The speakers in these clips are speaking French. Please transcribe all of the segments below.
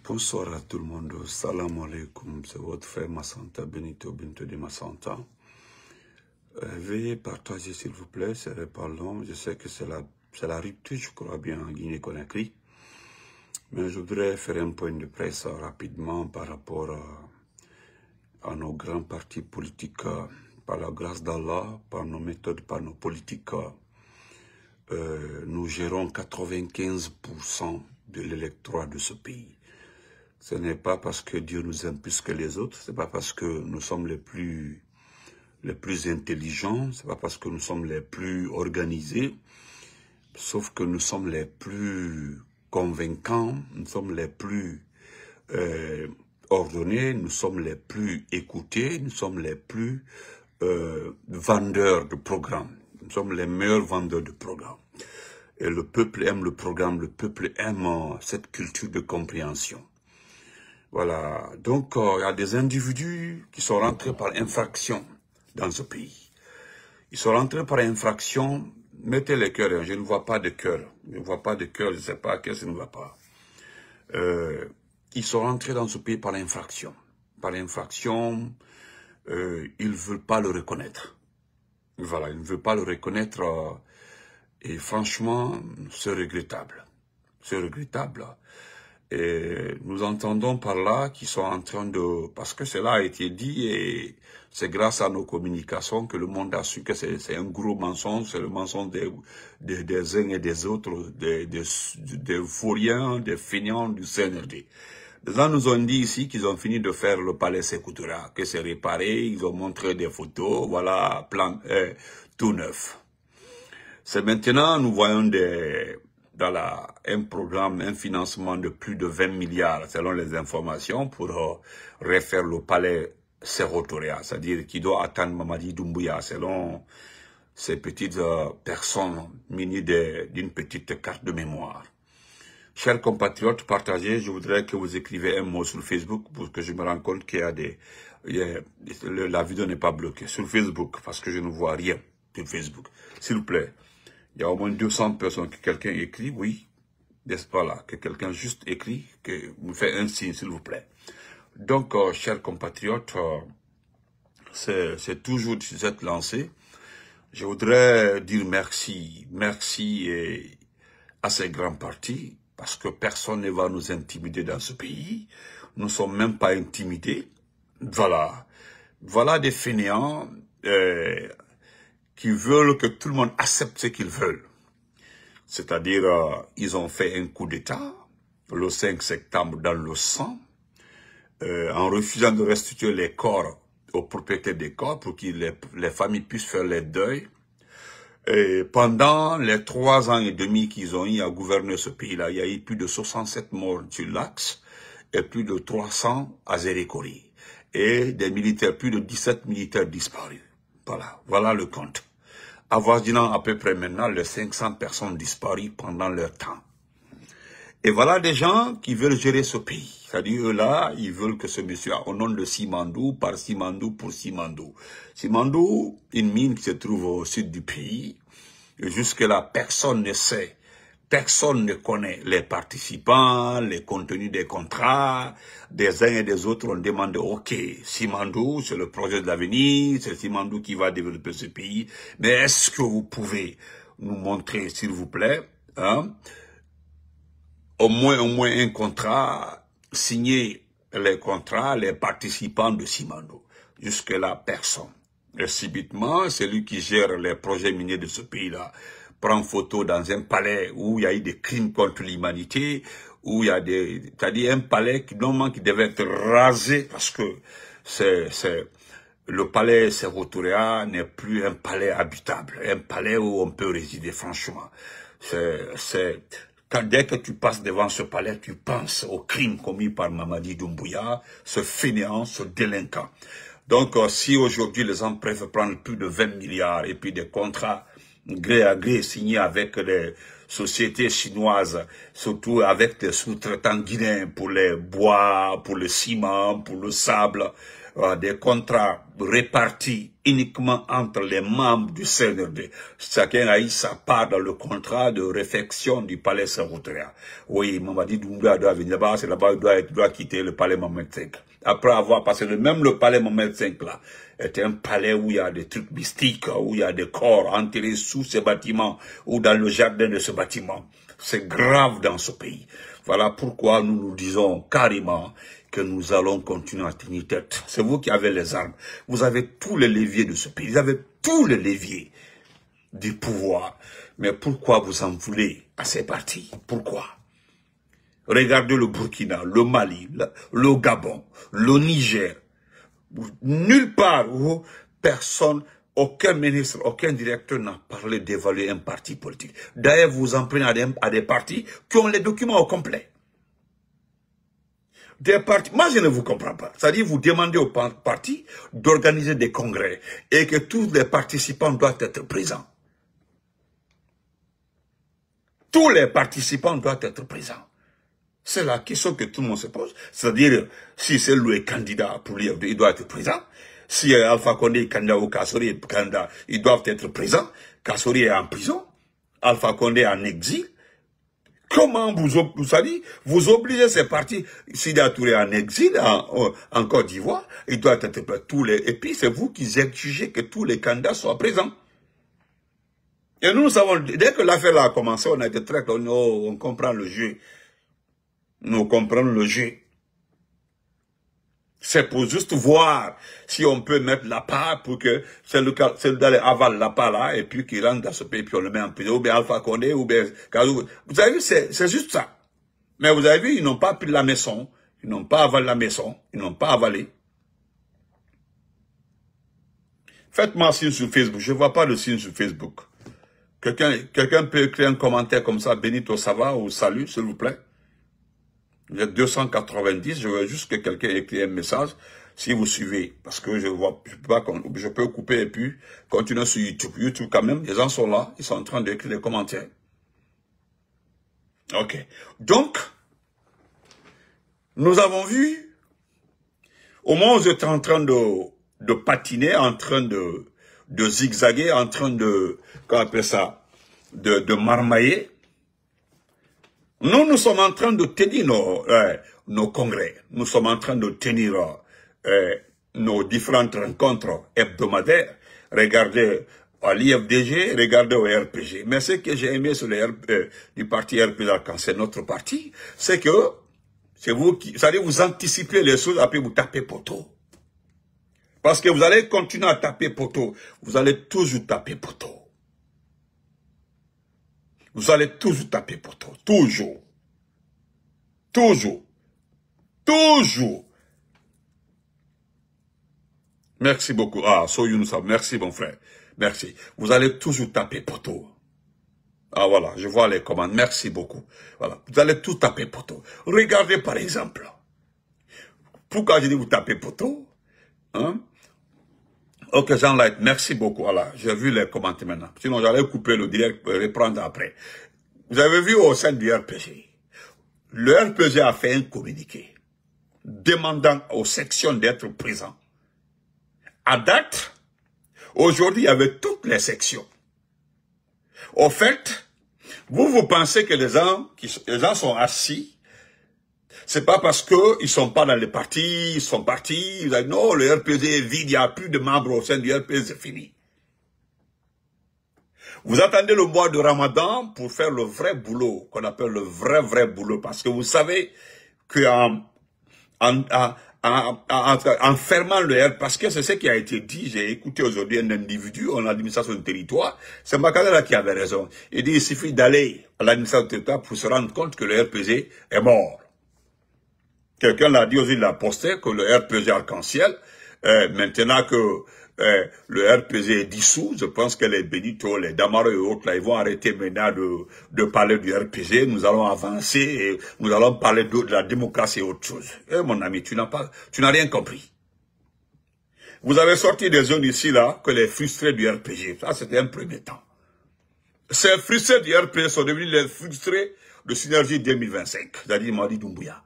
Bonsoir à tout le monde. Salam alaikum. C'est votre frère Massanta, Benito Binto de Massanta. Veuillez partager s'il vous plaît, c'est pas long. Je sais que c'est la rupture, je crois bien, en Guinée-Conakry. Mais je voudrais faire un point de presse rapidement par rapport à nos grands partis politiques. Par la grâce d'Allah, par nos méthodes, par nos politiques, nous gérons 95% de l'électorat de ce pays. Ce n'est pas parce que Dieu nous aime plus que les autres, ce n'est pas parce que nous sommes les plus intelligents, ce n'est pas parce que nous sommes les plus organisés, sauf que nous sommes les plus convaincants, nous sommes les plus ordonnés, nous sommes les plus écoutés, nous sommes les plus vendeurs de programmes. Nous sommes les meilleurs vendeurs de programmes. Et le peuple aime le programme, le peuple aime cette culture de compréhension. Voilà, donc il y a des individus qui sont rentrés par infraction dans ce pays. Ils sont rentrés par infraction, mettez les cœurs, je ne vois pas de cœur, je ne vois pas de cœur, je ne sais pas qu'est-ce qui ne va pas. Ils sont rentrés dans ce pays par infraction. Par infraction, ils ne veulent pas le reconnaître. Voilà, ils ne veulent pas le reconnaître et franchement, c'est regrettable. C'est regrettable. Et nous entendons par là qu'ils sont en train de... Parce que cela a été dit et c'est grâce à nos communications que le monde a su que c'est un gros mensonge, c'est le mensonge des uns et des autres, des vauriens, des feignants du CNRD. Les gens nous ont dit ici qu'ils ont fini de faire le palais Sékou Touré, que c'est réparé, ils ont montré des photos, voilà, tout neuf. C'est maintenant, nous voyons un programme, un financement de plus de 20 milliards, selon les informations, pour refaire le palais Sékou Touré, c'est-à-dire qui doit atteindre Mamadi Doumbouya, selon ces petites personnes munies d'une petite carte de mémoire. Chers compatriotes, partagez, je voudrais que vous écrivez un mot sur Facebook, pour que je me rende compte qu'il y a la vidéo n'est pas bloquée, sur Facebook, parce que je ne vois rien sur Facebook. S'il vous plaît. Il y a au moins 200 personnes que quelqu'un écrit, oui, voilà, que quelqu'un juste écrit, que vous fait un signe, s'il vous plaît. Donc, chers compatriotes, c'est toujours cette lancée. Je voudrais dire merci à ces grands partis, parce que personne ne va nous intimider dans ce pays. Nous ne sommes même pas intimidés. Voilà. Voilà des fainéants qui veulent que tout le monde accepte ce qu'ils veulent. C'est-à-dire, ils ont fait un coup d'État le 5 septembre dans le sang, en refusant de restituer les corps aux propriétaires des corps pour que les familles puissent faire les deuils. Et pendant les 3 ans et demi qu'ils ont eu à gouverner ce pays-là, il y a eu plus de 67 morts sur l'axe et plus de 300 à Zérékori. Et des militaires, plus de 17 militaires disparus. Voilà le compte. Avoisinant à peu près maintenant les 500 personnes disparues pendant leur temps. Et voilà des gens qui veulent gérer ce pays. C'est-à-dire, eux là, ils veulent que ce monsieur, au nom de Simandou, par Simandou, pour Simandou. Simandou, une mine qui se trouve au sud du pays. Et jusque-là, personne ne sait, personne ne connaît les participants, les contenus des contrats. Des uns et des autres ont demandé, ok, Simandou, c'est le projet de l'avenir, c'est Simandou qui va développer ce pays. Mais est-ce que vous pouvez nous montrer, s'il vous plaît, hein, au moins un contrat, signer les contrats, les participants de Simandou. Jusque-là, personne. Et subitement, celui qui gère les projets miniers de ce pays-là prend photo dans un palais où il y a eu des crimes contre l'humanité, où il y a c'est-à-dire un palais qui, normalement, qui devait être rasé parce que le palais Sékou Touré n'est plus un palais habitable, un palais où on peut résider, franchement. Dès que tu passes devant ce palais, tu penses aux crimes commis par Mamadi Doumbouya, ce fainéant, ce délinquant. Donc, si aujourd'hui les gens préfèrent prendre plus de 20 milliards et puis des contrats gré à gré signés avec les sociétés chinoises, surtout avec des sous-traitants guinéens pour les bois, pour le ciment, pour le sable, des contrats répartis uniquement entre les membres du CNRD. Chacun a eu sa part dans le contrat de réfection du palais Séroutréa. Oui, Mamadi Doumbouya doit venir là-bas, c'est là-bas qu'il doit quitter le palais Mohamed V. Après avoir passé, même le palais Mohamed V là, était un palais où il y a des trucs mystiques, où il y a des corps enterrés sous ces bâtiments, ou dans le jardin de ce bâtiment. C'est grave dans ce pays. Voilà pourquoi nous nous disons carrément que nous allons continuer à tenir tête. C'est vous qui avez les armes. Vous avez tous les leviers de ce pays. Vous avez tous les leviers du pouvoir. Mais pourquoi vous en voulez à ces partis? Pourquoi? Regardez le Burkina, le Mali, le Gabon, le Niger. Nulle part où personne, aucun ministre, aucun directeur n'a parlé d'évaluer un parti politique. D'ailleurs, vous en prenez à des partis qui ont les documents au complet. Des partis, moi je ne vous comprends pas. C'est-à-dire, vous demandez aux partis d'organiser des congrès et que tous les participants doivent être présents. Tous les participants doivent être présents. C'est la question que tout le monde se pose. C'est-à-dire, si c'est le candidat pour lui, il doit être présent. Si Alpha Condé est candidat ou Kassori est candidat, ils doivent être présents. Kassori est en prison. Alpha Condé est en exil. Comment vous obligez ces partis, Sida Touré en exil, en Côte d'Ivoire, ils doivent être tous les, et puis c'est vous qui exigez que tous les candidats soient présents. Et nous savons, dès que l'affaire a commencé, on a été très clair, on comprend le jeu. Nous comprenons le jeu. C'est pour juste voir si on peut mettre la part pour que celui d'aller avale la part là, et puis qu'il rentre dans ce pays, puis on le met en prison, ou bien Alpha Condé, ou bien Kazou. Vous avez vu, c'est juste ça. Mais vous avez vu, ils n'ont pas pris la maison, ils n'ont pas avalé la maison, ils n'ont pas avalé. Faites-moi un signe sur Facebook, je ne vois pas de signe sur Facebook. Quelqu'un peut écrire un commentaire comme ça, Benito, ça va, ou salut, s'il vous plaît. Vous êtes 290, je veux juste que quelqu'un écrit un message, si vous suivez, parce que je peux couper et puis continuer sur YouTube. YouTube quand même, les gens sont là, ils sont en train d'écrire des commentaires. Ok. Donc, nous avons vu, au moment où vous êtes en train de patiner, en train de zigzaguer, en train de, comment on appelle ça, de marmailler, nous sommes en train de tenir nos congrès. Nous sommes en train de tenir nos différentes rencontres hebdomadaires. Regardez à l'IFDG, regardez au RPG. Mais ce que j'ai aimé sur du parti RPG Arc-en-Ciel, notre parti, c'est que c'est vous qui, vous allez vous anticiper les choses, après vous tapez poteau. Parce que vous allez continuer à taper poteau. Vous allez toujours taper poteau. Vous allez toujours taper poteau. Toujours. Toujours. Toujours. Merci beaucoup. Ah, Soyunousa, merci mon frère. Merci. Vous allez toujours taper poteau. Ah voilà, je vois les commandes. Merci beaucoup. Voilà. Vous allez tout taper poteau. Regardez par exemple. Pourquoi je dis vous tapez poteau? Hein? Ok, Jean-Light, merci beaucoup. Voilà, j'ai vu les commentaires maintenant. Sinon, j'allais couper le direct, reprendre après. Vous avez vu au sein du RPG, le RPG a fait un communiqué demandant aux sections d'être présents. À date, aujourd'hui, il y avait toutes les sections. Au fait, vous pensez que les gens sont assis. C'est pas parce qu'ils sont pas dans les partis, ils sont partis, ils disent non, le RPG est vide, il n'y a plus de membres au sein du RPG, c'est fini. Vous attendez le mois de Ramadan pour faire le vrai boulot, qu'on appelle le vrai boulot, parce que vous savez qu'en fermant le RPG, parce que c'est ce qui a été dit, j'ai écouté aujourd'hui un individu en administration du territoire, c'est Makadala qui avait raison. Il dit il suffit d'aller à l'administration du territoire pour se rendre compte que le RPG est mort. Quelqu'un l'a dit aussi, il l'a posté, que le RPG Arc-en-Ciel, maintenant que le RPG est dissous, je pense que les Benito, les Damaro et autres, là, ils vont arrêter maintenant de parler du RPG, nous allons avancer et nous allons parler de la démocratie et autre chose. Eh mon ami, tu n'as rien compris. Vous avez sorti des zones ici, là, que les frustrés du RPG, ça c'était un premier temps. Ces frustrés du RPG sont devenus les frustrés de Synergie 2025, c'est-à-dire Mamadi Doumbouya.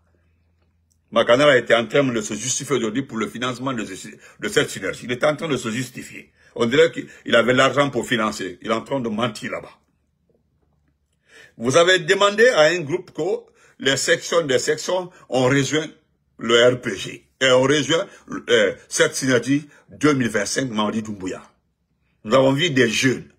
Makanala était en train de se justifier aujourd'hui pour le financement de cette synergie. Il était en train de se justifier. On dirait qu'il avait l'argent pour financer. Il est en train de mentir là-bas. Vous avez demandé à un groupe que les sections des sections ont rejoint le RPG. Et ont rejoint cette synergie 2025 Mamadi Doumbouya. Nous avons vu des jeunes.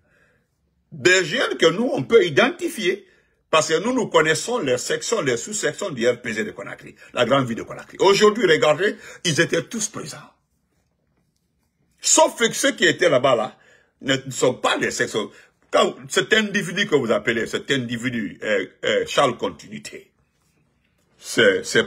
Des jeunes que nous, on peut identifier. Parce que nous connaissons les sections, les sous-sections du RPG de Conakry. La grande ville de Conakry. Aujourd'hui, regardez, ils étaient tous présents. Sauf que ceux qui étaient là-bas, là, ne sont pas les sections. Quand cet individu que vous appelez, cet individu, Charles Continuité, c'est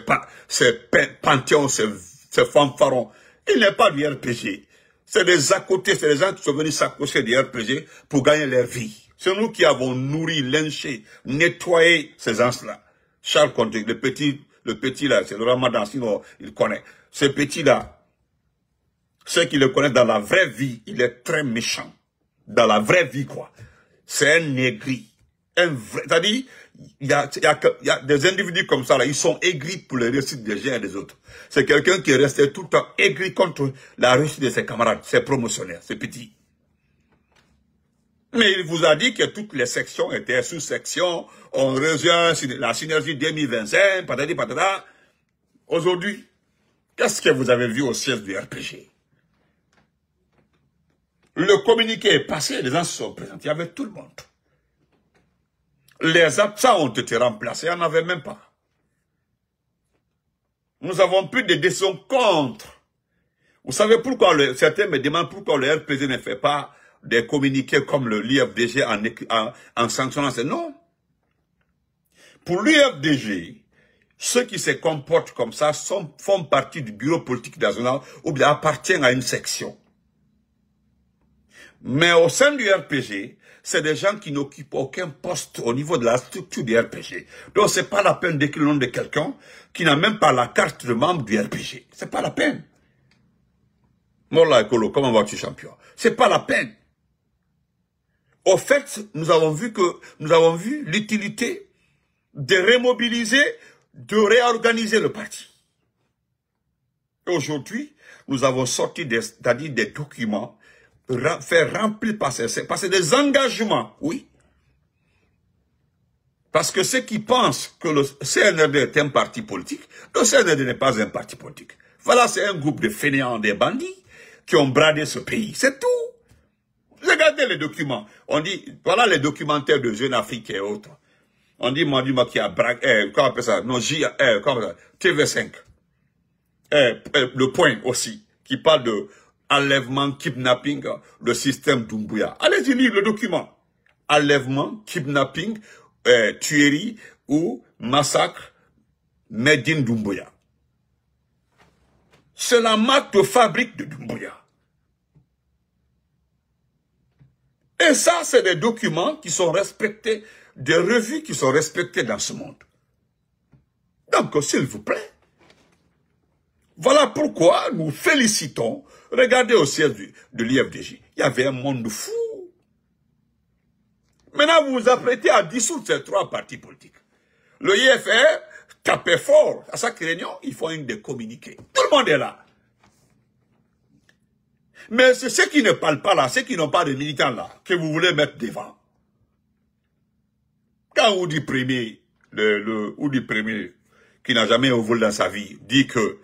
Panthéon, c'est Fanfaron, il n'est pas du RPG. C'est des à côté, c'est des gens qui sont venus s'accrocher du RPG pour gagner leur vie. C'est nous qui avons nourri, lynché, nettoyé ces gens-là. Charles Conté, le petit là, c'est le Ramadan, sinon il connaît. Ce petit-là, ceux qui le connaissent dans la vraie vie, il est très méchant. Dans la vraie vie, quoi. C'est un aigri. C'est-à-dire, il y a des individus comme ça, là, ils sont aigris pour les réussites des uns et des autres. C'est quelqu'un qui est resté tout le temps aigri contre la réussite de ses camarades, ses promotionnaires, ses petits. Mais il vous a dit que toutes les sections étaient sous-sections, on rejoint la synergie 2025, patati patata. Aujourd'hui, qu'est-ce que vous avez vu au siège du RPG? Le communiqué est passé, les gens se sont présentés, il y avait tout le monde. Les absents ont été remplacés, il n'y en avait même pas. Nous avons pris des décisions contre. Vous savez pourquoi, certains me demandent pourquoi le RPG ne fait pas des communiqués comme le l'IFDG en sanctionnant. Non. Pour l'IFDG, ceux qui se comportent comme ça font partie du bureau politique national ou bien appartiennent à une section. Mais au sein du RPG, c'est des gens qui n'occupent aucun poste au niveau de la structure du RPG. Donc c'est pas la peine d'écrire le nom de quelqu'un qui n'a même pas la carte de membre du RPG. C'est pas la peine. Mola Ekolo, comment vas-tu, champion? C'est pas la peine. Au fait, nous avons vu l'utilité de remobiliser, de réorganiser le parti. Aujourd'hui, nous avons sorti des documents, faire remplir par des engagements, oui. Parce que ceux qui pensent que le CNRD est un parti politique, le CNRD n'est pas un parti politique. Voilà, c'est un groupe de fainéants, des bandits qui ont bradé ce pays. C'est tout. Regardez les documents. On dit, voilà les documentaires de Jeune Afrique et autres. On dit, Mandima qui a braqué, comment on appelle ça? Non, TV5. Le Point aussi, qui parle de enlèvement, kidnapping, le système Doumbouya. Allez-y lire le document. Enlèvement, kidnapping, tuerie ou massacre, Medine Doumbouya. C'est la marque de fabrique de Doumbouya. Et ça, c'est des documents qui sont respectés, des revues qui sont respectées dans ce monde. Donc, s'il vous plaît, voilà pourquoi nous félicitons. Regardez au siège de l'IFDJ, il y avait un monde fou. Maintenant, vous vous apprêtez à dissoudre ces trois partis politiques. Le IFR tapait fort. À chaque réunion, ils font des communiqués. Tout le monde est là. Mais c'est ceux qui ne parlent pas là, ceux qui n'ont pas de militants là, que vous voulez mettre devant. Quand on dit premier, qui n'a jamais au vol dans sa vie, dit que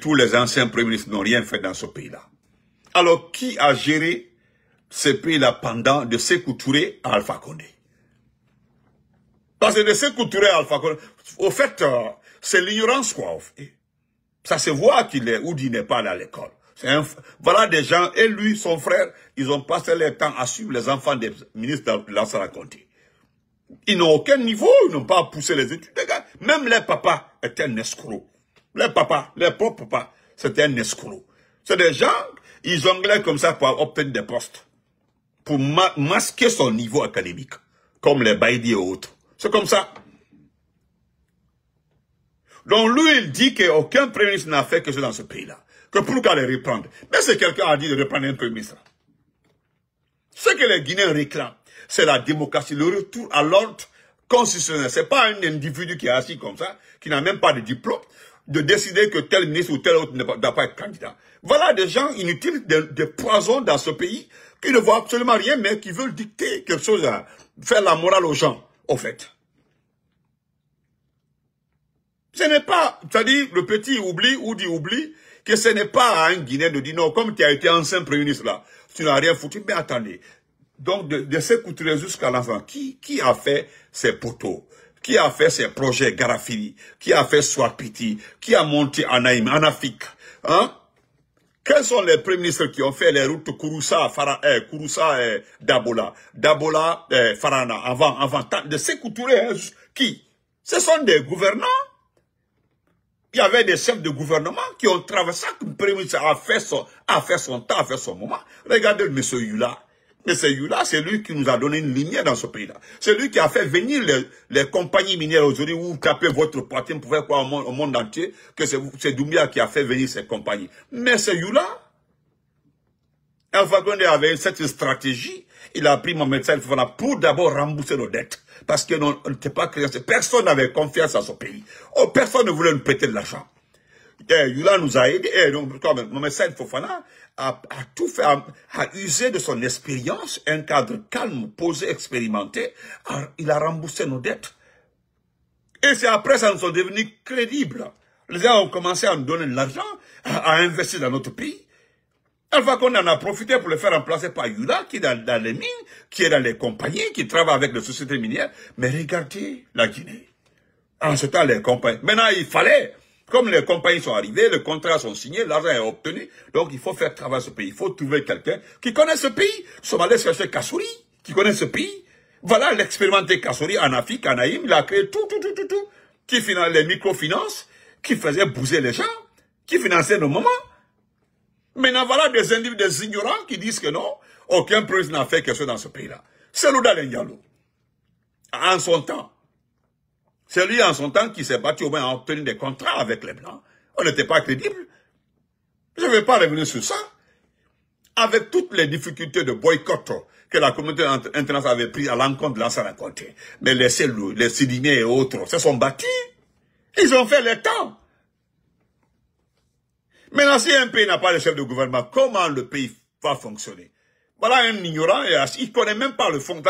tous les anciens premiers ministres n'ont rien fait dans ce pays-là. Alors, qui a géré ce pays-là pendant de Sékou Touré à Alpha Condé? Parce que de Sékou Touré à Alpha Condé, au fait, c'est l'ignorance, quoi. Ça se voit qu'il est, ou il n'est pas allé à l'école. Voilà des gens, et lui, son frère, ils ont passé leur temps à suivre les enfants des ministres de Lansana Conté. Ils n'ont aucun niveau, ils n'ont pas poussé les études. Les gars, même les papas étaient un escroc. Les papas, les propres papas, c'était un escroc. C'est des gens, ils jonglaient comme ça pour obtenir des postes. Pour masquer son niveau académique. Comme les Baïdi et autres. C'est comme ça. Donc lui, il dit qu'aucun premier ministre n'a fait que ça dans ce pays-là. Que pourquoi les reprendre? Mais c'est quelqu'un a dit de reprendre un premier ministre. Ce que les Guinéens réclament, c'est la démocratie, le retour à l'ordre constitutionnel. C'est pas un individu qui est assis comme ça, qui n'a même pas de diplôme. de décider que tel ministre ou tel autre ne doit pas être candidat. Voilà des gens inutiles, des poisons dans ce pays, qui ne voient absolument rien, mais qui veulent dicter quelque chose, faire la morale aux gens, au fait. Ce n'est pas, c'est-à-dire, le petit oublie que ce n'est pas à un Guinéen de dire non, comme tu as été ancien premier ministre là, tu n'as rien foutu, mais attendez. Donc, de s'écouter jusqu'à l'enfant, qui a fait ses poteaux? Qui a fait ses projets Garafili? Qui a fait Swapiti? Qui a monté Anaïm, en Afrique? Hein? Quels sont les premiers ministres qui ont fait les routes Kouroussa, Dabola, Farana, avant de s'écouter, hein? Qui? Ce sont des gouvernants. Il y avait des chefs de gouvernement qui ont traversé, le premier ministre a fait son temps, a fait son moment. Regardez le monsieur Yula. Monsieur Yula, c'est lui qui nous a donné une lumière dans ce pays-là. C'est lui qui a fait venir les compagnies minières aujourd'hui où vous tapez votre poitrine pour faire quoi au monde entier, que c'est Doumbia qui a fait venir ces compagnies. Mais c'est Yula. Alpha Condé avait cette stratégie, il a pris mon médecin pour d'abord rembourser nos dettes. Parce que non, on n'était pas créé, personne n'avait confiance à ce pays. Oh, personne ne voulait nous prêter de l'argent. Yula nous a aidés. Donc, mon médecin Fofana a tout fait, a usé de son expérience, un cadre calme, posé, expérimenté. Il a remboursé nos dettes. Et c'est après ça nous sont devenus crédibles. Les gens ont commencé à nous donner de l'argent, à investir dans notre pays. Alpha Condé en a profité pour le faire remplacer par Yula, qui est dans les mines, qui est dans les compagnies, qui travaille avec les sociétés minières. Mais regardez la Guinée. En ce temps, les compagnies. Maintenant, il fallait, comme les compagnies sont arrivées, les contrats sont signés, l'argent est obtenu. Donc, il faut faire travailler ce pays. Il faut trouver quelqu'un qui connaît ce pays. Nous sommes allés chercher Kassouri, qui connaît ce pays. Voilà l'expérimenté Kassouri en Afrique, en Aïm. Il a créé tout. Qui finançait les microfinances, qui faisait bouger les gens, qui finançait nos moments. Maintenant, voilà des individus, des ignorants qui disent que non, aucun président n'a fait quelque chose dans ce pays-là. C'est Louda Lendialo. En son temps. C'est lui, en son temps, qui s'est battu au moins à obtenir des contrats avec les Blancs. On n'était pas crédible. Je ne vais pas revenir sur ça. Avec toutes les difficultés de boycott que la communauté internationale avait pris à l'encontre de l'ancien raconté. Mais les Selou, les Sidimiens et autres se sont battus. Ils ont fait le temps. Maintenant, si un pays n'a pas de chef de gouvernement, comment le pays va fonctionner? Voilà un ignorant, il ne connaît même pas le fond.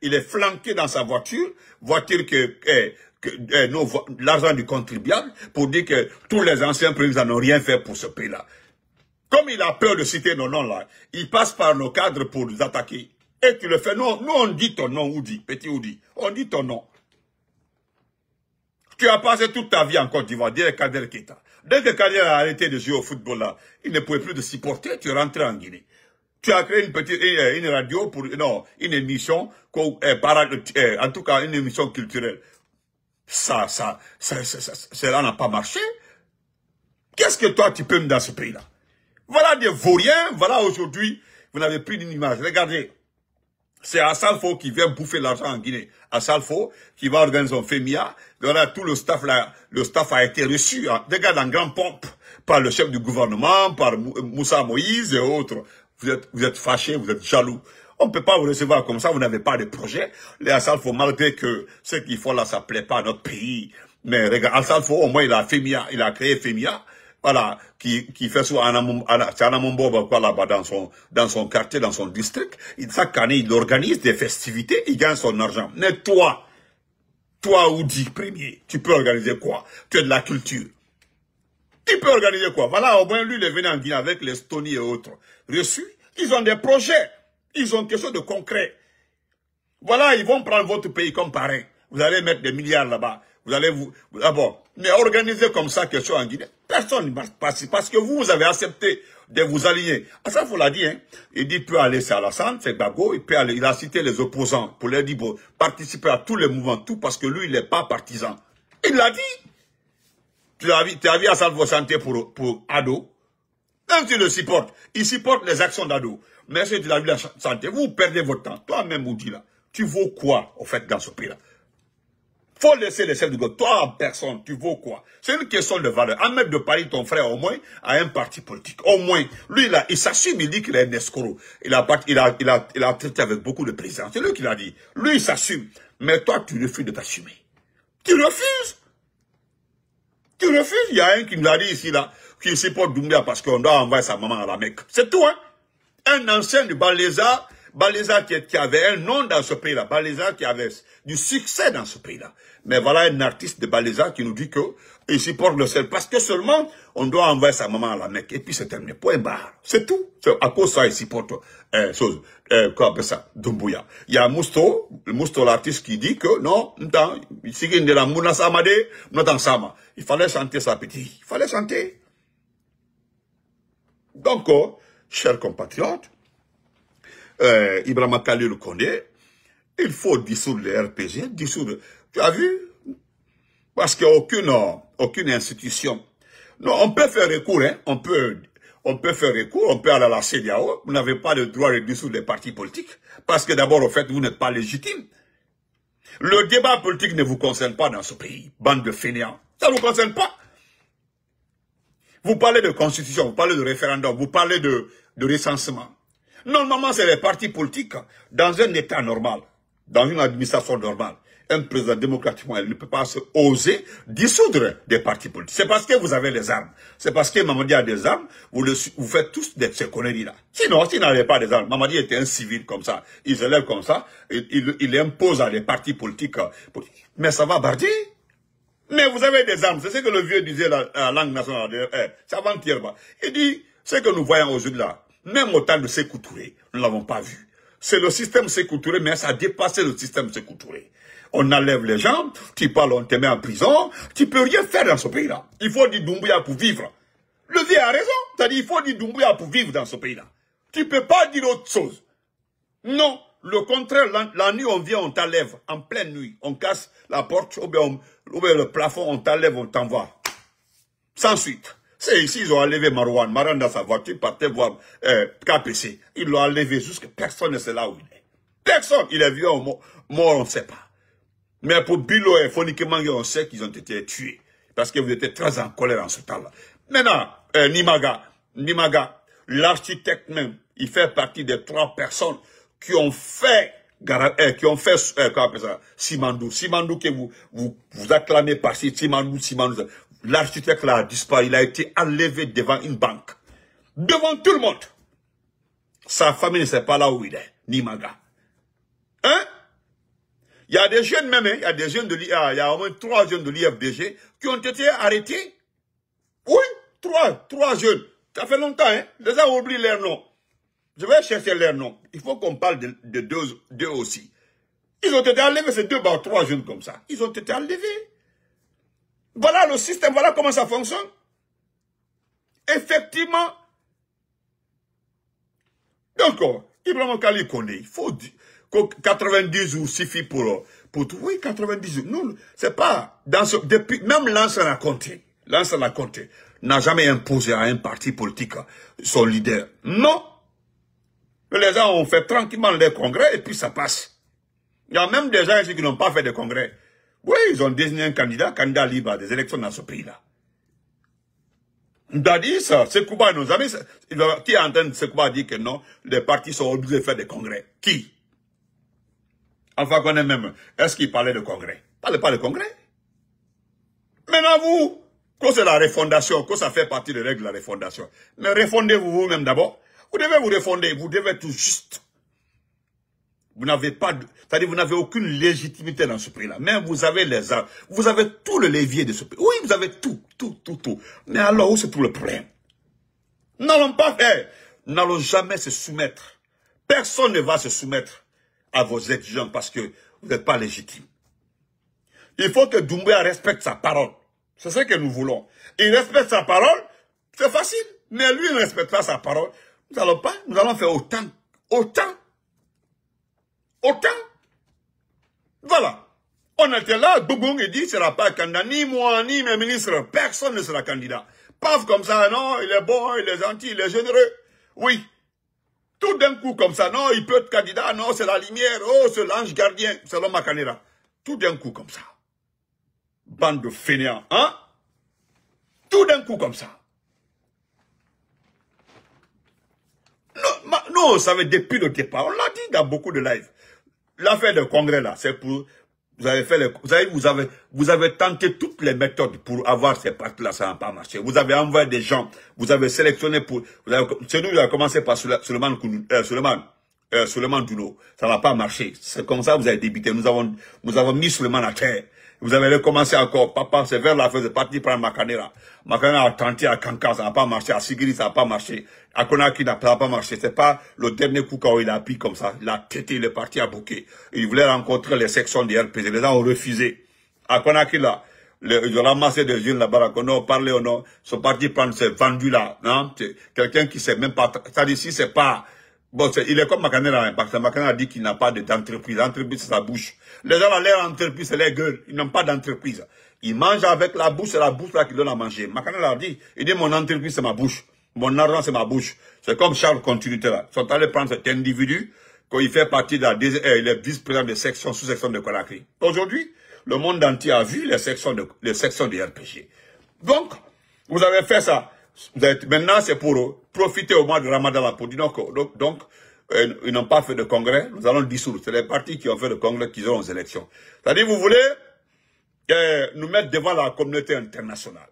Il est flanqué dans sa voiture l'argent du contribuable, pour dire que tous les anciens présidents n'ont rien fait pour ce pays-là. Comme il a peur de citer nos noms là, il passe par nos cadres pour nous attaquer. Et tu le fais. Non, nous on dit ton nom, Oudi, petit Oudi. On dit ton nom. Tu as passé toute ta vie en Côte d'Ivoire, dire Kader Keita. Dès que Kader a arrêté de jouer au football là, il ne pouvait plus te supporter, tu es rentré en Guinée. Tu as créé une radio pour, une émission, en tout cas une émission culturelle. Cela n'a pas marché. Qu'est-ce que toi tu peux me dans ce pays-là? Voilà des vauriens, voilà aujourd'hui, vous n'avez plus d'une image. Regardez, c'est Assalfo qui vient bouffer l'argent en Guinée. Assalfo qui va organiser son FEMIA. Voilà, tout le staff là, le staff a été reçu, regarde en grande pompe, par le chef du gouvernement, par Moussa Moïse et autres. Vous êtes fâchés, vous êtes jaloux. On ne peut pas vous recevoir comme ça, vous n'avez pas de projet. Les Assalfo, malgré que ce qu'ils font là, ça plaît pas à notre pays. Mais regarde, Assalfo, au moins, il a créé FEMIA. Voilà, qui fait ça c'est Anamombo, quoi, là-bas, dans son quartier, dans son district. Chaque année, il organise des festivités, il gagne son argent. Mais toi, Oudi, premier, tu peux organiser quoi? Tu es de la culture. Tu peux organiser quoi? Voilà, au moins, lui, il est venu en Guinée avec les Stony et autres. Reçus, ils ont des projets. Ils ont quelque chose de concret. Voilà, ils vont prendre votre pays comme parrain. Vous allez mettre des milliards là-bas. Vous allez d'abord, mais organiser comme ça quelque chose en Guinée, personne ne passe parce que vous avez accepté de vous aligner. Ah, ça, vous l'a dit, hein. Il dit, il peut aller, c'est Alassane, c'est Gbagbo, il a cité les opposants pour leur dire, bon, participer à tous les mouvements, tout, parce que lui, il n'est pas partisan. Il l'a dit. Tu as vu Assalfo Santé pour Ado. Même s'il le supporte, il supporte les actions d'Ado. Mais si tu as vu la santé, vous perdez votre temps. Toi-même, Oudi, là, tu vaux quoi, au fait, dans ce pays-là? Faut laisser les chefs de gouvernement. Toi, en personne, tu vaux quoi? C'est une question de valeur. Ahmed de Paris, ton frère, au moins, a un parti politique. Au moins. Lui, là, il s'assume, il dit qu'il est un escroc. Il a traité avec beaucoup de présidents. C'est lui qui l'a dit. Lui, il s'assume. Mais toi, tu refuses de t'assumer. Tu refuses. Tu refuses, il y a un qui nous a dit ici, là, qui supporte Doumbouya parce qu'on doit envoyer sa maman à la Mecque. C'est tout, hein. Un ancien de Baléza qui avait un nom dans ce pays-là, Baléza qui avait du succès dans ce pays-là. Mais voilà un artiste de Baléza qui nous dit que il supporte le sel parce que seulement on doit envoyer sa maman à la Mecque. Et puis c'est terminé. Point barre. C'est tout. À cause de ça, il supporte, quoi appelle ça, Doumbouya. Il y a Mousto, l'artiste qui dit que non, ici, il y a la Mouna Samade, notre Sama. Il fallait chanter ça petit. Il fallait chanter. Donc, chers compatriotes, Ibrahima Khalil Condé, il faut dissoudre les RPG, dissoudre. Tu as vu? Parce qu'il n'y a aucune institution. Non, on peut faire recours, hein. On peut faire recours, on peut aller à la CEDEAO. Vous n'avez pas le droit de dissoudre les partis politiques. Parce que d'abord, au fait, vous n'êtes pas légitime. Le débat politique ne vous concerne pas dans ce pays. Bande de fainéants. Ça ne vous concerne pas. Vous parlez de constitution, vous parlez de référendum, vous parlez de recensement. Normalement, c'est les partis politiques dans un état normal, dans une administration normale. Un président démocratiquement, il ne peut pas oser dissoudre des partis politiques. C'est parce que vous avez les armes. C'est parce que Mamadi a des armes, vous faites tous ces conneries-là. Sinon, s'il n'avait pas des armes, Mamadi était un civil comme ça, il se lève comme ça, il impose à des partis politiques. Mais ça va barder. Mais vous avez des armes. C'est ce que le vieux disait la langue nationale. C'est avant-hier. Il dit, ce que nous voyons aujourd'hui là, même au temps de Sékou Touré, nous ne l'avons pas vu. C'est le système Sékou Touré, mais ça a dépassé le système Sékou Touré. On enlève les gens, tu parles, on te met en prison, tu peux rien faire dans ce pays-là. Il faut dire Doumbouya pour vivre. Le vieux a raison. C'est-à-dire, il faut dire Doumbouya pour vivre dans ce pays-là. Tu peux pas dire autre chose. Non. Le contraire, la nuit, on vient, on t'enlève. En pleine nuit, on casse la porte, ou bien le plafond, on t'enlève, on t'envoie. Sans suite. C'est ici, ils ont enlevé Marwan dans sa voiture, partait voir KPC. Ils l'ont enlevé jusqu'à personne ne sait là où il est. Personne. Il est vieux ou mort, on ne sait pas. Mais pour Bilo et Fonike Mangue, on sait qu'ils ont été tués. Parce que vous étiez très en colère en ce temps-là. Maintenant, Nimaga, l'architecte même, il fait partie des 3 personnes qui ont fait Simandou. Simandou que vous acclamez par Simandou. L'architecte là a disparu. Il a été enlevé devant une banque. Devant tout le monde. Sa famille ne sait pas là où il est. Nimaga. Hein? Il y a des jeunes même, il y a des jeunes de l'IA, il y a au moins 3 jeunes de l'IFDG qui ont été arrêtés. Oui, 3 jeunes. Ça fait longtemps, hein. Les gens ont oublié leurs noms. Je vais chercher leurs noms. Il faut qu'on parle de deux aussi. Ils ont été enlevés, ces 3 jeunes comme ça. Ils ont été enlevés. Voilà le système, voilà comment ça fonctionne. Effectivement. Donc, Ibrahima Khalil Condé, il faut dire que 90 jours suffit pour tout. Oui, 90 jours. Non, c'est pas. Depuis, même Lansana Conté n'a jamais imposé à un parti politique son leader. Non. Les gens ont fait tranquillement les congrès et puis ça passe. Il y a même des gens ici qui n'ont pas fait de congrès. Oui, ils ont désigné un candidat libre à des élections dans ce pays-là. Dadi, ça, Sekouba, nos amis, qui est en train de Sekouba dire que non, les partis sont obligés de faire des congrès. Qui? Enfin, qu'on est même. Est-ce qu'il parlait de congrès? Parlez pas de congrès. Maintenant, vous, quand c'est la refondation, quand ça fait partie des règles de la refondation, mais refondez-vous vous-même d'abord. Vous devez vous refonder, vous devez tout juste. Vous n'avez pas, c'est-à-dire vous n'avez aucune légitimité dans ce pays-là. Mais vous avez les armes, vous avez tout le levier de ce pays. Oui, vous avez tout. Mais alors, où c'est tout le problème? N'allons jamais se soumettre. Personne ne va se soumettre à vos exigences parce que vous n'êtes pas légitime. Il faut que Doumbouya respecte sa parole. C'est ce que nous voulons. Il respecte sa parole, c'est facile. Mais lui ne respecte pas sa parole. Nous allons faire autant. Voilà. On était là, Bouboung, il dit, il ne sera pas candidat, ni moi, ni mes ministres, personne ne sera candidat. Paf, comme ça, non, il est bon, il est gentil, il est généreux. Oui. Tout d'un coup, comme ça, non, il peut être candidat, non, c'est la lumière, oh, c'est l'ange gardien, selon Makanera. Tout d'un coup, comme ça. Bande de fainéants, hein? Tout d'un coup, comme ça. Non, ça veut depuis le départ. On l'a dit dans beaucoup de lives. L'affaire de congrès, là, c'est pour Vous avez fait vous avez tenté toutes les méthodes pour avoir ces partis-là, ça n'a pas marché. Vous avez envoyé des gens, vous avez sélectionné c'est nous qui avons commencé par Suleiman Duno. Ça n'a pas marché. C'est comme ça que vous avez débuté. Nous avons mis Suleiman à terre. Vous avez recommencé encore. Papa, c'est vers la fin de parti prendre Makanera. Makanera a tenté à Kanka, ça n'a pas marché. À Sigiri, ça n'a pas marché. À Konaki, ça n'a pas marché. C'est pas le dernier coup quand il a pris comme ça. Il a tété, il est parti à Bouquet. Il voulait rencontrer les sections du RPG. Les gens ont refusé. À Konaki, là, ils ont ramassé des jeunes là-bas, qu'on a parlé au nom. Son parti prendre, c'est vendu là. Non? Quelqu'un qui sait même pas, c'est-à-dire ici, c'est pas, bon, il est comme Makanera, parce que Makanera a dit qu'il n'a pas d'entreprise. L'entreprise, c'est sa bouche. Les gens, leur entreprise, c'est les gueules. Ils n'ont pas d'entreprise. Ils mangent avec la bouche, c'est la bouche là qui donne à manger. Makanera a dit, il dit, mon entreprise, c'est ma bouche. Mon argent, c'est ma bouche. C'est comme Charles Continuité là. Ils sont allés prendre cet individu, quand il fait partie de il est vice-président de section, sous-section de Conakry. Aujourd'hui, le monde entier a vu les sections du RPG. Donc, vous avez fait ça. Maintenant, c'est pour profiter au mois de Ramadan là, pour dire donc, ils n'ont pas fait de congrès, nous allons dissoudre. C'est les partis qui ont fait le congrès qui auront aux élections. C'est-à-dire, vous voulez nous mettre devant la communauté internationale.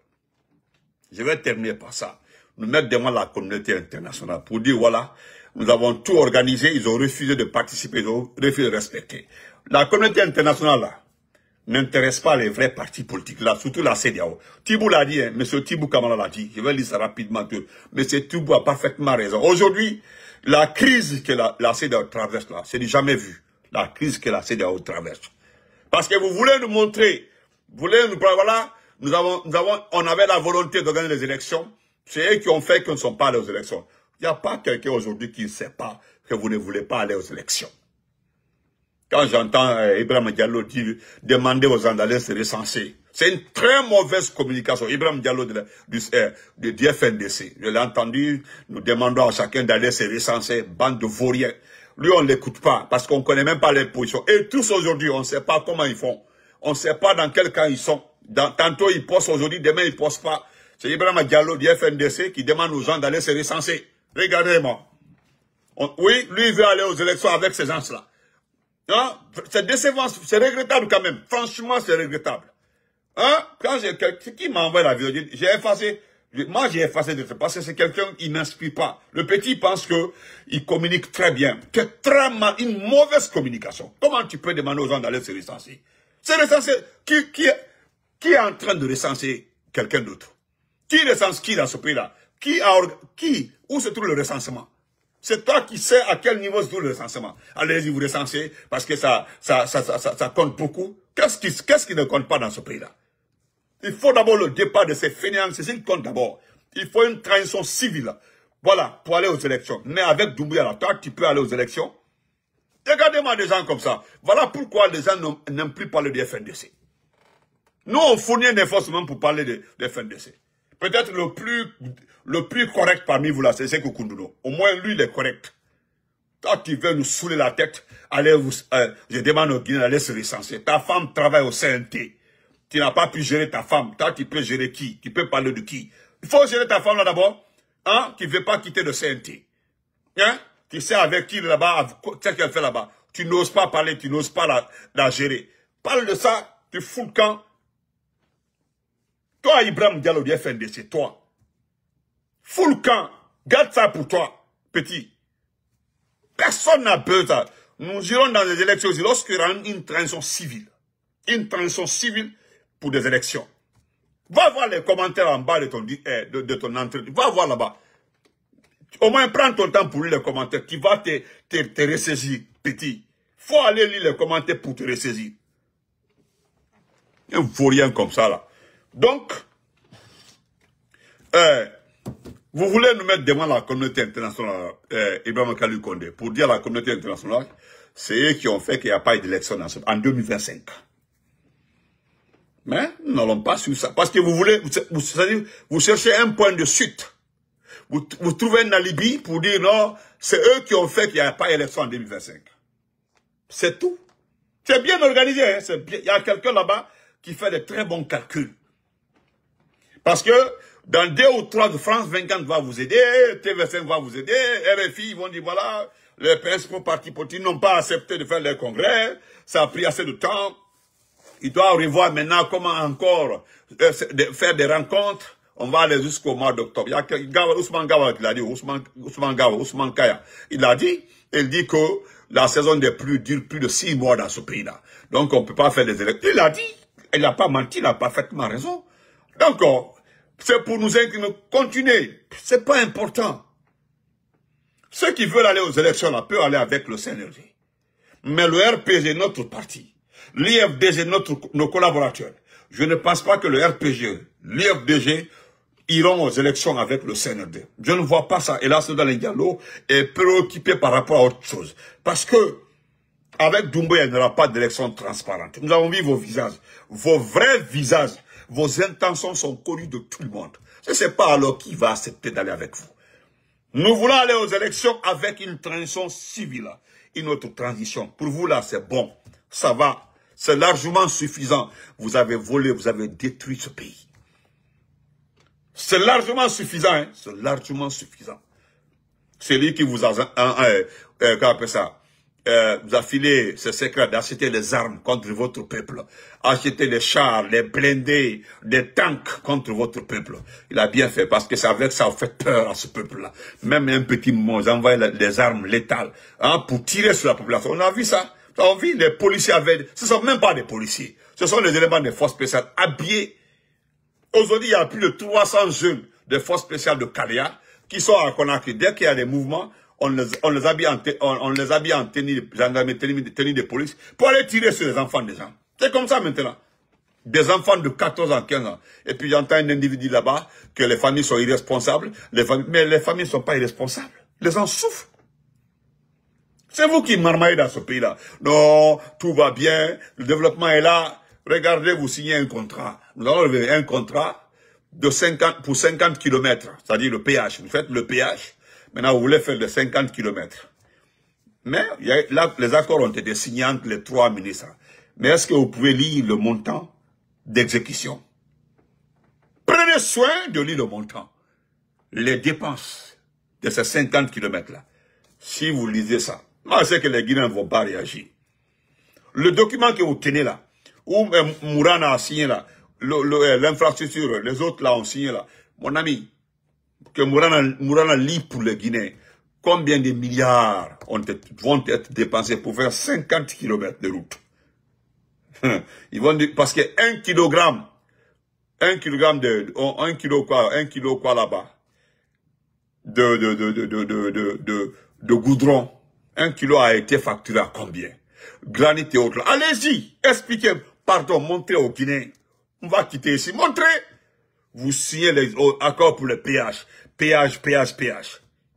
Je vais terminer par ça. Nous mettre devant la communauté internationale pour dire, voilà, nous avons tout organisé, ils ont refusé de participer, ils ont refusé de respecter. La communauté internationale, là, n'intéresse pas les vrais partis politiques, là, surtout la CEDEAO. Thibou l'a dit, hein, M. Thibou Kamala l'a dit, je vais lire ça rapidement. M. Thibou a parfaitement raison. Aujourd'hui, la crise que la CEDEAO traverse, là, c'est du jamais vu. La crise que la CEDEAO traverse. Parce que vous voulez nous montrer, vous voulez nous, voilà, on avait la volonté d'organiser les élections. C'est eux qui ont fait qu'ils ne sont pas allés aux élections. Il n'y a pas quelqu'un aujourd'hui qui ne sait pas que vous ne voulez pas aller aux élections. Quand j'entends Ibrahim Diallo demander aux gens d'aller se recenser, c'est une très mauvaise communication. Ibrahim Diallo du FNDC, je l'ai entendu, nous demandons à chacun d'aller se recenser, bande de vauriens. Lui, on ne l'écoute pas, parce qu'on ne connaît même pas les positions. Et tous aujourd'hui, on ne sait pas comment ils font. On ne sait pas dans quel camp ils sont. Tantôt ils posent aujourd'hui, demain ils ne posent pas. C'est Ibrahim Diallo du FNDC qui demande aux gens d'aller se recenser. Regardez-moi. Oui, lui, il veut aller aux élections avec ces gens-là. Hein? C'est décevant, c'est regrettable quand même. Franchement, c'est regrettable. Hein? Quand qui m'a envoyé la vidéo, j'ai effacé. Moi, j'ai effacé parce que c'est quelqu'un qui m'inspire pas. Le petit pense que il communique très bien. C'est très mal, une mauvaise communication. Comment tu peux demander aux gens d'aller se recenser? Se recenser, qui est en train de recenser quelqu'un d'autre? Qui recense qui dans ce pays-là? Où se trouve le recensement? C'est toi qui sais à quel niveau se trouve le recensement. Allez-y, vous recensez, parce que ça compte beaucoup. Qu'est-ce qui ne compte pas dans ce pays-là? Il faut d'abord le départ de ces fainéants, c'est ce qui compte d'abord. Il faut une transition civile. Voilà, pour aller aux élections. Mais avec Doumbouya, là, toi, tu peux aller aux élections. Regardez-moi des gens comme ça. Voilà pourquoi les gens n'aiment plus parler de FNDC. Nous, on fournit un effort seulement pour parler de FNDC. Peut-être le plus correct parmi vous là, c'est Sékou Koundoulou. Au moins, lui, il est correct. Toi, tu veux nous saouler la tête, je demande aux Guinéens d'aller se recenser. Ta femme travaille au CNT. Tu n'as pas pu gérer ta femme. Toi, tu peux gérer qui? Tu peux parler de qui? Il faut gérer ta femme là d'abord. Hein? Tu ne veux pas quitter le CNT. Hein? Tu sais avec qui là-bas, qu'est-ce qu'elle fait là-bas. Tu n'oses pas parler, tu n'oses pas la gérer. Parle de ça, tu fous le camp. Toi, Ibrahim Diallo du FNDC, toi. Fous le camp. Garde ça pour toi, petit. Personne n'a besoin. Nous irons dans les élections lorsqu'il y aura une transition civile. Une transition civile pour des élections. Va voir les commentaires en bas de ton entrée. Va voir là-bas. Au moins, prends ton temps pour lire les commentaires. Tu vas te ressaisir, petit. Faut aller lire les commentaires pour te ressaisir. Un vaurien comme ça, là. Donc, vous voulez nous mettre devant la communauté internationale, Ibrahim Kalou Condé, pour dire à la communauté internationale, c'est eux qui ont fait qu'il n'y a pas eu d'élection en 2025. Mais nous n'allons pas sur ça. Parce que vous voulez, vous cherchez un point de chute. Vous trouvez un alibi pour dire non, c'est eux qui ont fait qu'il n'y a pas d'élection en 2025. C'est tout. C'est bien organisé. Hein, il y a quelqu'un là-bas qui fait de très bons calculs. Parce que dans 2 ou 3 de France 24 va vous aider, TV5 va vous aider, RFI ils vont dire voilà, les principaux partis politiques n'ont pas accepté de faire leur congrès, ça a pris assez de temps. il doit revoir maintenant comment encore faire des rencontres. On va aller jusqu'au mois d'octobre. Il y a Ousmane Gawa qui l'a dit, Ousmane Kaya. Il a dit, il dit que la saison des pluies dure plus de 6 mois dans ce pays-là. Donc on ne peut pas faire des élections. Il a dit, il n'a pas menti, il a parfaitement raison. Donc, c'est pour nous continuer. C'est pas important. Ceux qui veulent aller aux élections, là, peuvent aller avec le CNRD. Mais le RPG, notre parti, l'IFDG, nos collaborateurs, je ne pense pas que le RPG, l'IFDG, iront aux élections avec le CNRD. Je ne vois pas ça. Et là, dans les Diallo est préoccupé par rapport à autre chose. Parce que, avec Doumbouya, il n'y aura pas d'élection transparente. Nous avons vu vos visages, vos vrais visages. Vos intentions sont connues de tout le monde. Je ne sais pas alors qui va accepter d'aller avec vous. Nous voulons aller aux élections avec une transition civile. Une autre transition. Pour vous là, c'est bon. Ça va. C'est largement suffisant. Vous avez volé, vous avez détruit ce pays. C'est largement suffisant. Hein? C'est largement suffisant. C'est lui qui vous a... comment appelle ça? Vous a filé ce secret d'acheter des armes contre votre peuple, acheter des chars, des blindés, des tanks contre votre peuple. Il a bien fait parce que c'est avec ça vous fait peur à ce peuple-là. Même un petit moment, ils envoient des armes létales pour tirer sur la population. On a vu ça. On a vu les policiers avec... Ce ne sont même pas des policiers. Ce sont les éléments des forces spéciales habillés. Aujourd'hui, il y a plus de 300 jeunes des forces spéciales de Kalea qui sont à Conakry. Dès qu'il y a des mouvements, on les habille en tenue de gendarmerie, tenue de police, pour aller tirer sur les enfants des gens. C'est comme ça maintenant. Des enfants de 14 ans, 15 ans. Et puis j'entends un individu là-bas que les familles sont irresponsables. Mais les familles ne sont pas irresponsables. Les gens souffrent. C'est vous qui marmaillez dans ce pays-là. Non, tout va bien, le développement est là. Regardez, vous signez un contrat. Nous avons un contrat de 50 km, c'est-à-dire le péage. Vous faites le péage. Maintenant, vous voulez faire de 50 km. Mais là, les accords ont été signés entre les 3 ministres. Mais est-ce que vous pouvez lire le montant d'exécution? Prenez soin de lire le montant. Les dépenses de ces 50 km-là. Si vous lisez ça, moi, je sais que les Guinéens ne vont pas réagir. Le document que vous tenez là, où Mourana a signé là, l'infrastructure, les autres là ont signé là, mon ami, que Mourana lit pour les Guinéens, combien de milliards vont être dépensés pour faire 50 km de route? Ils vont dire, parce que 1 kg là-bas, de goudron, 1 kilo a été facturé à combien? Granit et autres. Allez-y, expliquez, pardon, montrez aux Guinéens. On va quitter ici, montrez. Vous signez les accords pour le péage. Péage.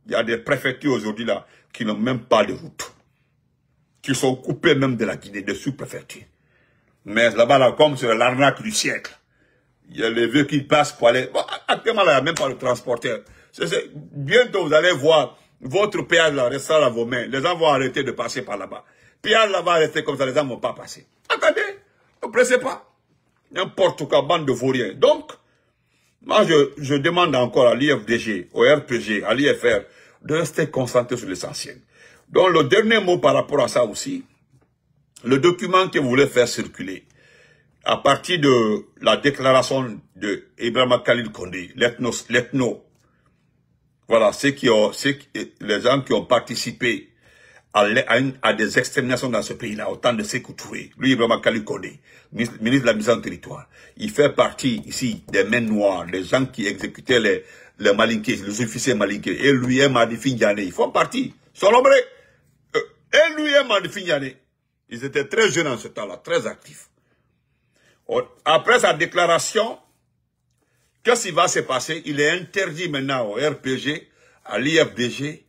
Il y a des préfectures aujourd'hui là qui n'ont même pas de route. Qui sont coupées même de la Guinée, des sous-préfectures. Mais là-bas, là, comme c'est l'arnaque du siècle. Il y a les vieux qui passent pour aller... Bon, actuellement, là, il n'y a même pas de transporteur. Bientôt, vous allez voir, votre péage là restera dans vos mains. Les gens vont arrêter de passer par là-bas. Péage là va rester comme ça, les gens ne vont pas passer. Attendez, ne pressez pas. N'importe quoi, bande de vauriens. Donc, moi, je demande encore à l'IFDG, au RPG, à l'IFR, de rester concentré sur l'essentiel. Donc, le dernier mot par rapport à ça aussi, le document que vous voulez faire circuler, à partir de la déclaration de Ibrahima Khalil Condé, l'ethno, voilà, les gens qui ont participé à des exterminations dans ce pays-là, autant de Sékou Touré, lui, Ibrahima Khalil Condé, ministre de la mise en territoire. Il fait partie ici des mains noires, des gens qui exécutaient les malinqués, les officiers malinqués. Et lui et Madifi Ndiané, ils font partie. Solombré. Et lui et Madifi Ndiané. Ils étaient très jeunes en ce temps-là, très actifs. Après sa déclaration, qu'est-ce qui va se passer? Il est interdit maintenant au RPG, à l'IFDG,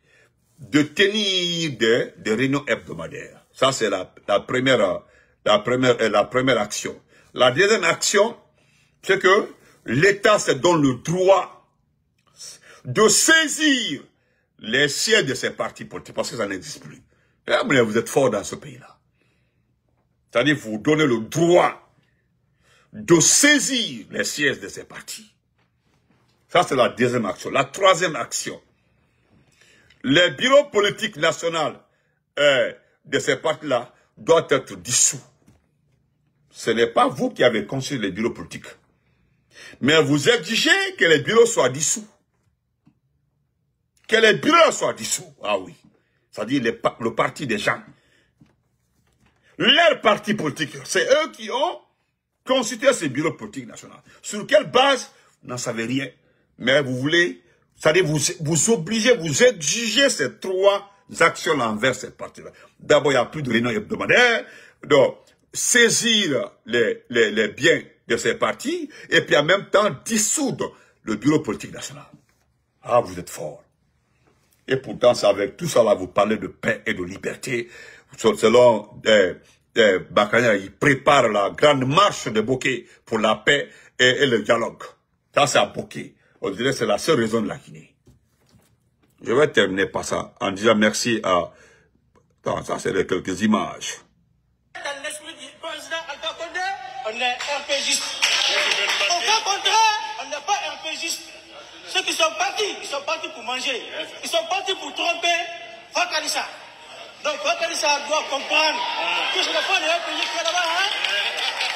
de tenir des réunions hebdomadaires. Ça, c'est la première action. La deuxième action, c'est que l'État se donne le droit de saisir les sièges de ces partis politiques, parce que ça n'existe plus. Mais vous êtes fort dans ce pays-là. C'est-à-dire, vous donnez le droit de saisir les sièges de ces partis. Ça, c'est la deuxième action. La troisième action, les bureaux politiques nationaux de ces partis-là doivent être dissous. ce n'est pas vous qui avez construit les bureaux politiques. Mais vous exigez que les bureaux soient dissous. Que les bureaux soient dissous. Ah oui. C'est-à-dire le parti des gens. Leur parti politique, c'est eux qui ont constitué ces bureaux politiques nationaux. Sur quelle base? Vous n'en savez rien. Mais vous voulez, c'est-à-dire vous obligez, vous exigez ces trois actions envers ces partis-là. D'abord, il n'y a plus de réunion hebdomadaire. Donc, saisir les biens de ces partis et puis en même temps dissoudre le bureau politique national. Ah, vous êtes fort. Et pourtant, c'est avec tout ça, là, vous parlez de paix et de liberté. Selon Bakania, il prépare la grande marche de Bokeh pour la paix et le dialogue. Ça, c'est à Bokeh. On dirait que c'est la seule raison de la Guinée. Je vais terminer par ça en disant merci à... Attends, ça, c'est quelques images. Dans l'esprit du président Alpha Condé, on est RPGiste. Au cas contraire, on n'est pas RPGiste. Ceux qui sont partis, ils sont partis pour manger. Ils sont partis pour tromper Fakalissa. Donc Fakalissa doit comprendre que ce n'est pas le RPG qui est là-bas. Hein?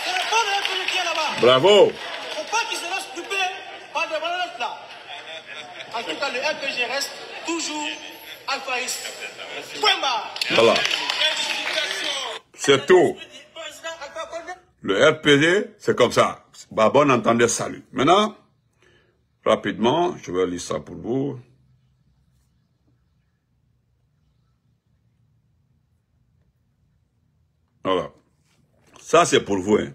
Ce n'est pas le RPG qui est là-bas. Bravo. Il ne faut pas qu'ils se laissent couper par des valeurs là. En tout cas, le RPG reste toujours alphaïste. Point barre. Voilà. C'est tout. Le RPG, c'est comme ça. Bon entendez, salut. Maintenant, rapidement, je vais lire ça pour vous. Voilà. Ça, c'est pour vous. Hein.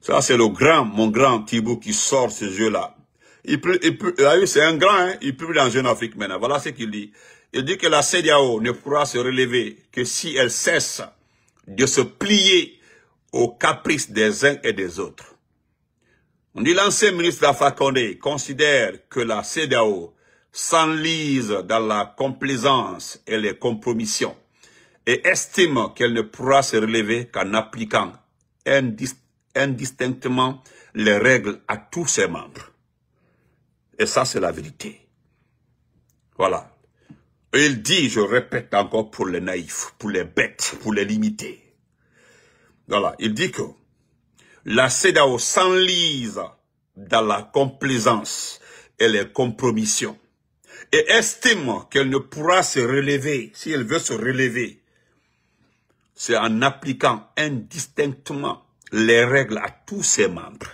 Ça, c'est mon grand Thibaut qui sort ce jeu-là. C'est un grand, hein, il publie dans Jeune Afrique maintenant. Voilà ce qu'il dit. Il dit que la CEDEAO ne pourra se relever que si elle cesse de se plier aux caprices des uns et des autres. On dit l'ancien ministre Alpha Condé considère que la CEDEAO s'enlise dans la complaisance et les compromissions et estime qu'elle ne pourra se relever qu'en appliquant indistinctement les règles à tous ses membres. Et ça, c'est la vérité. Voilà. Et il dit, je répète encore pour les naïfs, pour les bêtes, pour les limités. Voilà. Il dit que la CEDEAO s'enlise dans la complaisance et les compromissions et estime qu'elle ne pourra se relever, si elle veut se relever, c'est en appliquant indistinctement les règles à tous ses membres.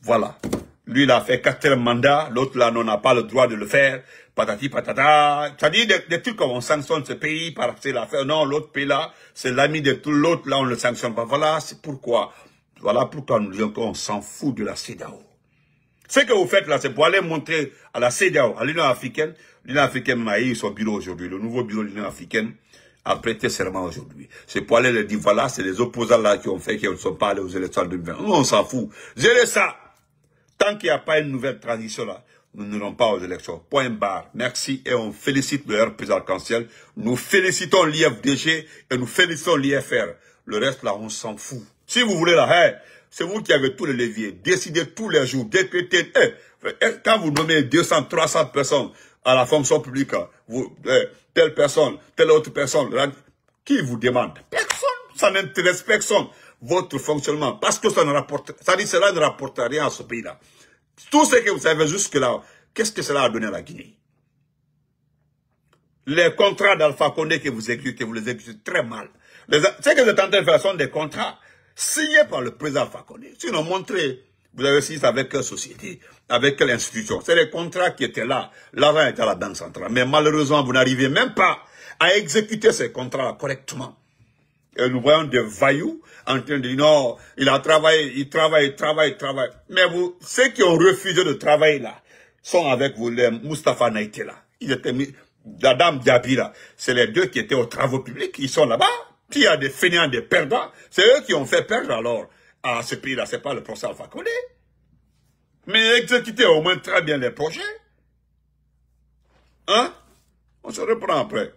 Voilà. Lui, il a fait 4 mandats, l'autre là, n'en a pas le droit de le faire. Patati patata. C'est-à-dire des trucs comme on sanctionne ce pays par c'est l'affaire. Non, l'autre pays là, c'est l'ami de tout l'autre là, on le sanctionne pas. Voilà, c'est pourquoi. Voilà pourquoi nous disons qu'on s'en fout de la CEDEAO. Ce que vous faites là, c'est pour aller montrer à la CEDEAO, à l'Union africaine. L'Union africaine a eu son bureau aujourd'hui. Le nouveau bureau de l'Union africaine a prêté serment aujourd'hui. C'est pour aller leur dire, voilà, c'est les opposants là qui ont fait qu'ils ne sont pas allés aux élections de 2020. Nous, on s'en fout. Gérez ça. Tant qu'il n'y a pas une nouvelle transition là, nous n'irons pas aux élections. Point barre. Merci et on félicite le RPZ Arc-en-Ciel. Nous félicitons l'IFDG et nous félicitons l'IFR. Le reste là, on s'en fout. Si vous voulez là, hey, c'est vous qui avez tous les leviers. Décidez tous les jours, décrétez. Quand vous nommez 200, 300 personnes à la fonction publique, telle personne, telle autre personne, qui vous demande? Personne. Ça n'intéresse personne. Votre fonctionnement, parce que ça ne rapporte, ça dit cela ne rapporte rien à ce pays-là. Tout ce que vous savez jusque-là, qu'est-ce que cela a donné à la Guinée? Les contrats d'Alpha Condé que vous les exécutez très mal. Ce que vous êtes en train de faire sont des contrats signés par le président Alpha Condé. Sinon, montrez, vous avez signé avec quelle société, avec quelle institution. C'est des contrats qui étaient là. L'argent était à la Banque centrale. Mais malheureusement, vous n'arrivez même pas à exécuter ces contrats correctement. Et nous voyons des vaillous en train de dire non, il a travaillé, il travaille. Mais vous, ceux qui ont refusé de travailler là, sont avec vous, les Moustapha Naïté là. Ils étaient mis, la dame Diaby là. C'est les deux qui étaient aux travaux publics, ils sont là-bas. Qui a des fainéants, des perdants. C'est eux qui ont fait perdre alors à ce pays-là. C'est pas le procès Alpha Condé. Mais exécutez au moins très bien les projets. Hein? On se reprend après.